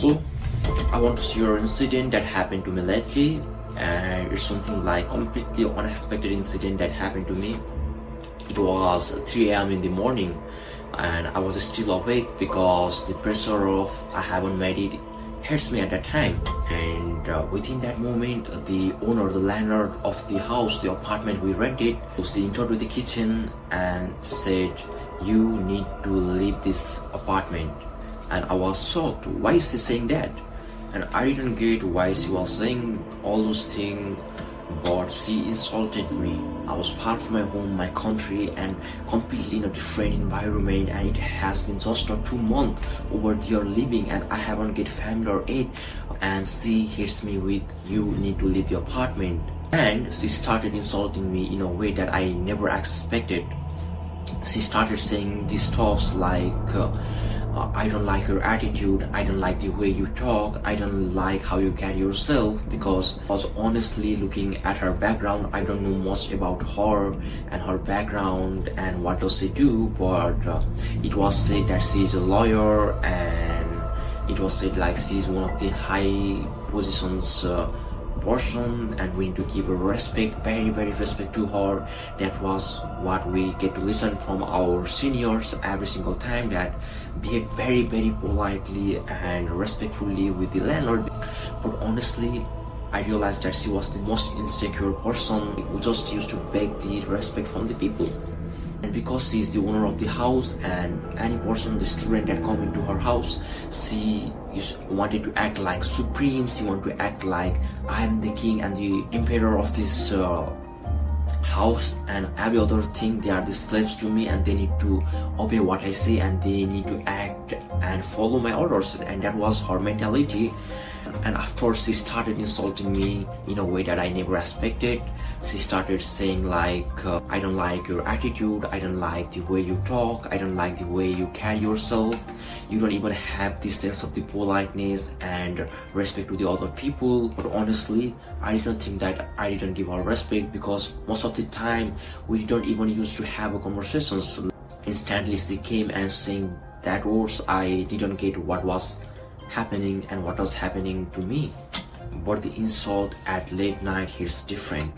So I want to share an incident that happened to me lately, and it's something like completely unexpected incident that happened to me. It was 3 a.m. in the morning, and I was still awake because the pressure of I haven't made it hits me at that time. And within that moment, the owner, the landlord of the house, the apartment we rented, she entered to the kitchen and said, "You need to leave this apartment." And I was shocked. Why is she saying that? And I didn't get why she was saying all those things, but she insulted me. I was far from my home, my country, and completely in a different environment, and it has been just 2 months over there living, and I haven't get family or aid. And she hits me with, "You need to leave the apartment." And she started insulting me in a way that I never expected. She started saying these stuffs like, "I don't like your attitude, I don't like the way you talk, I don't like how you carry yourself," because I was honestly looking at her background. I don't know much about her and her background and what does she do, but it was said that she is a lawyer, and it was said like she's one of the high positions person, and we need to give her respect, very respect to her. That was what we get to listen from our seniors every single time, that behave very politely and respectfully with the landlord. But honestly, I realized that she was the most insecure person who just used to beg the respect from the people. And because she is the owner of the house, and any person, the student that come into her house, she wanted to act like supreme. She wanted to act like I am the king and the emperor of this house, and every other thing they are the slaves to me, and they need to obey what I say, and they need to act and follow my orders. And that was her mentality. And after she started insulting me in a way that I never expected. She started saying like, "I don't like your attitude, I don't like the way you talk, I don't like the way you carry yourself. You don't even have this sense of the politeness and respect to the other people." But honestly, I didn't think that I didn't give her respect, because most of the time we didn't even used to have a conversations. Instantly she came and saying that words. I didn't get what was happening and what was happening to me. But the insult at late night hits different.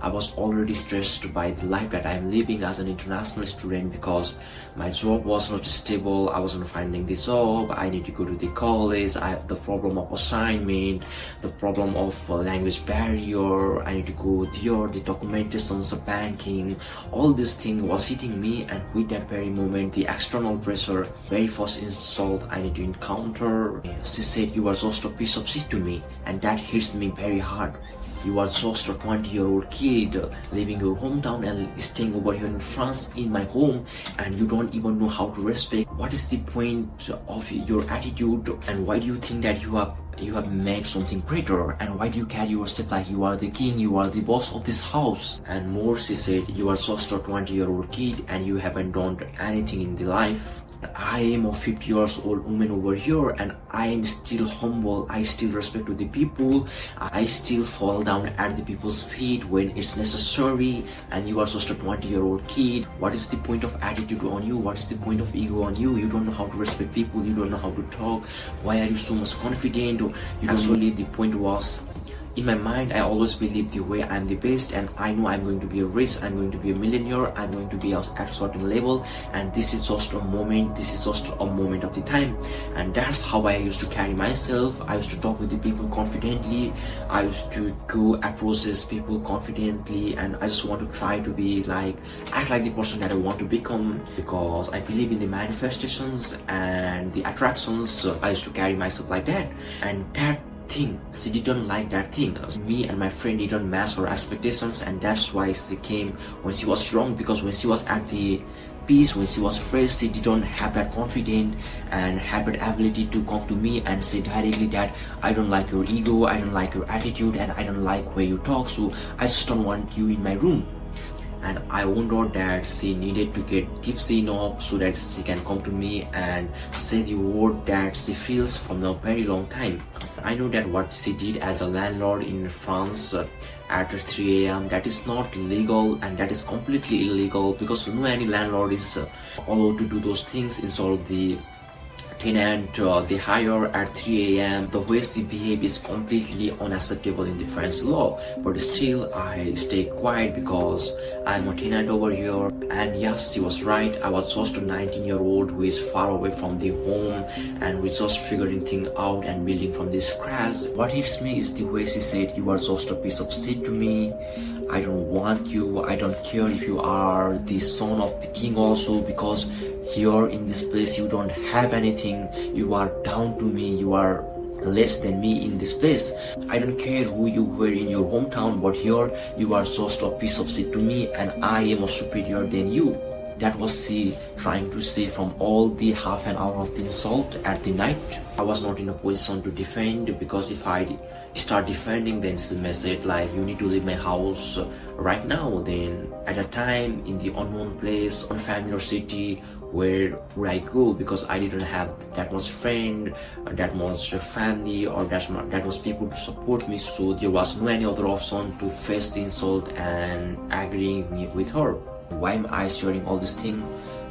I was already stressed by the life that I'm living as an international student, because my job was not stable. I wasn't finding the job. I need to go to the college. I have the problem of assignment, the problem of language barrier. I need to go there, the documentations, the banking, all this thing was hitting me. And with that very moment, the external pressure, very first insult I need to encounter, she said, "You are just a piece of shit to me," and that hits me very hard. You are just a 20-year-old kid leaving your hometown and staying over here in France in my home, and you don't even know how to respect. What is the point of your attitude, and why do you think that you have made something greater, and why do you carry yourself like you are the king, you are the boss of this house? And more, she said, "You are just a 20-year-old kid and you haven't done anything in the life. I am a 50 years old woman over here, and I am still humble. I still respect to the people. I still fall down at the people's feet when it's necessary, and you are just a 20-year-old kid. What is the point of attitude on you? What is the point of ego on you? You don't know how to respect people. You don't know how to talk. Why are you so much confident?" Actually, the point was, in my mind, I always believe the way I'm the best, and I know I'm going to be rich, I'm going to be a millionaire, I'm going to be at a certain level, and this is just a moment, this is just a moment of the time. And that's how I used to carry myself. I used to talk with the people confidently. I used to go approach people confidently, and I just want to try to be like, act like the person that I want to become, because I believe in the manifestations and the attractions. I used to carry myself like that, and that thing, she didn't like that thing. Me and my friend didn't match her expectations, and that's why she came when she was wrong, because when she was at the peace, when she was fresh, she didn't have that confidence and have that ability to come to me and say directly that I don't like your ego, I don't like your attitude, and I don't like where you talk, so I just don't want you in my room. And I wondered that she needed to get tipsy enough so that she can come to me and say the word that she feels from a very long time. I know that what she did as a landlord in France at 3 a.m. that is not legal, and that is completely illegal, because no any landlord is allowed to do those things, install the tenant they hire at 3 a.m. The way she behave is completely unacceptable in the French law, but still I stay quiet because I'm a tenant over here. And yes, she was right. I was just a 19-year-old who is far away from the home and who is just figuring things out and building from the scratch. What hits me is the way she said, "You are just a piece of shit to me. I don't want you. I don't care if you are the son of the king also, because here in this place you don't have anything. You are down to me. You are less than me in this place. I don't care who you were in your hometown, but here you are just a piece of shit to me, and I am a superior than you." That was she trying to say from all the half an hour of the insult at the night. I was not in a position to defend, because if I start defending, then she may say like, "You need to leave my house right now." Then at a time in the unknown place, unfamiliar city, where would I go? Because I didn't have that much friend, that much family, or that much people to support me. So there was no any other option to face the insult and agreeing with her. Why am I sharing all this thing?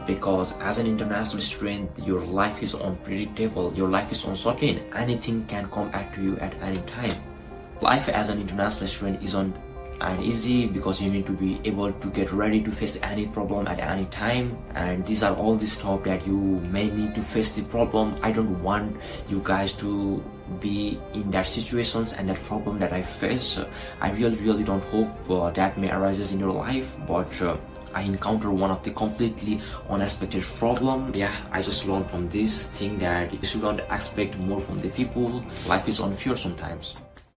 Because as an international student, your life is unpredictable, your life is uncertain. Anything can come back to you at any time. Life as an international student isn't easy, because you need to be able to get ready to face any problem at any time, and these are all the stuff that you may need to face the problem. I don't want you guys to be in that situations and that problem that I face. I really don't hope that may arises in your life, but I encountered one of the completely unexpected problem. Yeah, I just learned from this thing that you shouldn't expect more from the people. Life is unfair sometimes.